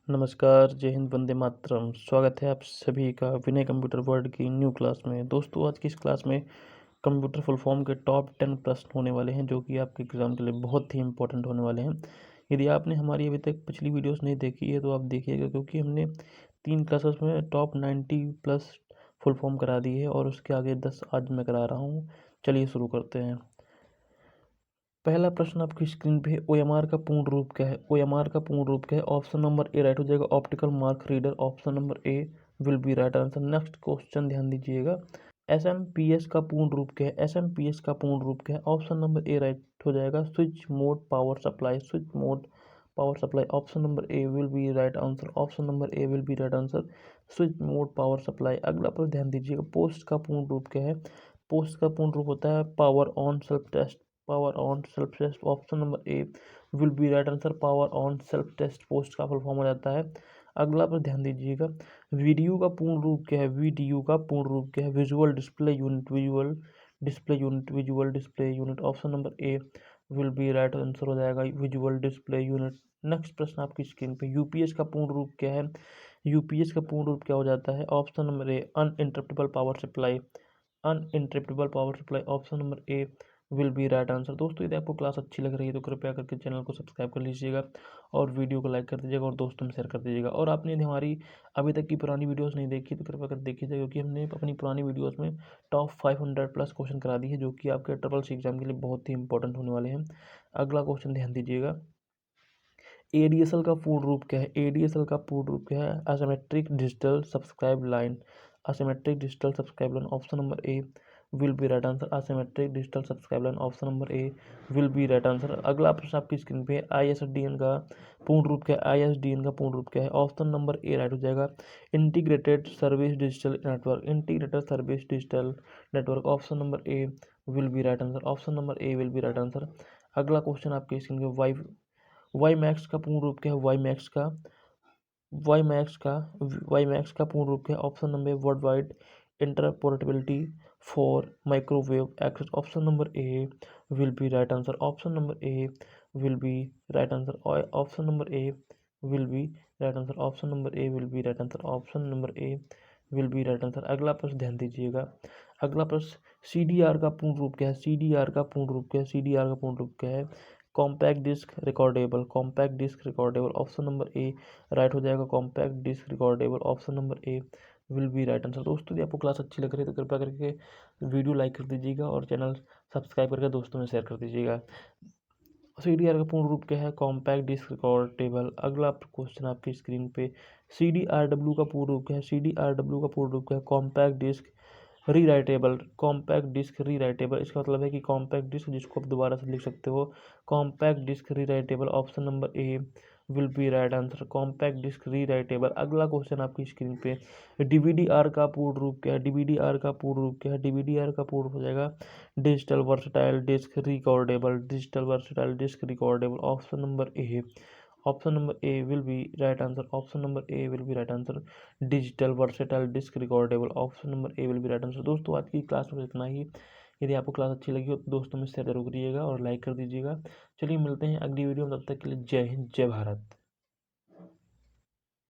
नमस्कार, जय हिंद, वंदे मातरम। स्वागत है आप सभी का विनय कंप्यूटर वर्ल्ड की न्यू क्लास में। दोस्तों, आज की इस क्लास में कंप्यूटर फुल फॉर्म के टॉप 10 प्रश्न होने वाले हैं, जो कि आपके एग्जाम के लिए बहुत ही इंपॉर्टेंट होने वाले हैं। यदि आपने हमारी अभी तक पिछली वीडियोस नहीं देखी है तो आप देखिएगा, क्योंकि हमने 3 क्लासेस में टॉप 90 प्लस फुल फॉर्म करा दी है और उसके आगे 10 आज मैं करा रहा हूँ। चलिए शुरू करते हैं। पहला प्रश्न आपकी स्क्रीन पे है, ओएमआर का पूर्ण रूप क्या है? ओएमआर का पूर्ण रूप क्या है? ऑप्शन नंबर ए राइट हो जाएगा, optical mark reader. Option number A will be right answer. Next question ध्यान दीजिएगा, एसएमपीएस का पूर्ण रूप क्या है? एसएमपीएस का पूर्ण रूप क्या है? ऑप्शन नंबर ए राइट हो जाएगा, switch mode power supply. Switch mode power supply. Option number A will be right answer. Option number A will be right answer, switch mode power supply. अगला पर ध्यान दीजिएगा, पोस्ट का पूर्ण रूप क्या है? पोस्ट का पूर्ण रूप होता है power on self test. Power on self test. Option number A will be right answer, power on self test POST का फुल फॉर्म हो जाता है। अगला पर ध्यान दीजिएगा, वीडियो का पूर्ण रूप क्या है? वीडियो का पूर्ण रूप क्या है? Visual display unit. Visual display unit. Visual display unit. Option number A will be right answer हो जाएगा, विजुअल डिस्प्ले यूनिट। नेक्स्ट प्रश्न आपकी स्क्रीन पे, यूपीएस का पूर्ण रूप क्या है? यूपीएस का पूर्ण रूप क्या हो जाता है? Option number A uninterruptible power supply. Uninterruptible power supply. Option number A will be right answer. दोस्तों, यदि आपको क्लास अच्छी लग रही है तो कृपया करके चैनल को सब्सक्राइब कर लीजिएगा और वीडियो को लाइक कर दीजिएगा और दोस्तों में शेयर कर दीजिएगा। और आपने यदि हमारी अभी तक की पुरानी वीडियोस नहीं देखी तो कृपया कर देखिएगा, क्योंकि हमने अपनी पुरानी वीडियोस में टॉप 500 प्लस क्वेश्चन करा दी है, जो कि आपके ट्रिपल सी एग्जाम के लिए बहुत ही इंपॉर्टेंट होने वाले हैं। अगला क्वेश्चन ध्यान दीजिएगा, एडीएसएल का पूर्ण रूप क्या है? एडीएसएल का पूर्ण रूप क्या है? Asymmetric digital subscribe line. Asymmetric digital subscribe line. Option number A will be right answer, asymmetric digital subscribe line. Option number A will be right answer. अगला प्रश्न आपकी स्क्रीन पे, आईएसडीएन का पूर्ण रूप क्या है? आईएसडीएन का पूर्ण रूप क्या है? ऑप्शन नंबर ए राइट हो जाएगा, integrated service digital network. Integrated service digital network. Option number A will be right answer. Option number A will be right answer. अगला क्वेश्चन आपकी स्क्रीन पे, वाई मैक्स का पूर्ण रूप क्या है? वाई मैक्स का पूर्ण रूप क्या है? Option number world wide interoperability for microwave access. Option number A will be right answer. Option number A will be right answer. Option number A will be right answer. Option number A will be right answer. Option number A will be right answer. अगला प्रश्न ध्यान दीजिएगा, अगला प्रश्न, CDR का पूर्ण रूप क्या है? सीडीआर का पूर्ण रूप क्या है? सीडीआर का पूर्ण रूप क्या है? Compact disc recordable. Compact disc recordable. Option number A right हो जाएगा, compact disc recordable. Option number A will be right answer. दोस्तों, यदि आपको क्लास अच्छी लग रही है तो कृपया करके वीडियो लाइक कर दीजिएगा और चैनल सब्सक्राइब करके दोस्तों में शेयर कर दीजिएगा। सीडीआर का पूर्ण रूप क्या है? Compact disc recordable. अगला क्वेश्चन आपकी स्क्रीन पे, सीडीआरडब्ल्यू का पूर्ण रूप क्या है? सीडीआरडब्ल्यू का पूर्ण रूप क्या है? Compact disc rewritable. Compact disc rewritable, इसका मतलब है कि कॉम्पैक्ट डिस्क जिसको आप दोबारा से लिख सकते हो, compact disc rewritable. Option number A will be right answer, compact disc rewritable. अगला क्वेश्चन आपकी स्क्रीन पे, डीवीडीआर का पूर्ण रूप क्या है? डीवीडीआर का पूर्ण रूप क्या है? डीवीडीआर का पूर्ण हो जाएगा, digital versatile disc recordable. Digital versatile disc recordable. Option number A, option number A will be right answer. Option number A will be right answer, digital versatile disc recordable. Option number A will be right answer. दोस्तों, आज की class में इतना ही। यदि आपको class अच्छी लगी हो तो दोस्तों में शेयर जरूर करिएगा और लाइक कर दीजिएगा। चलिए मिलते हैं अगली वीडियो में, तब तक के लिए जय हिंद, जय भारत।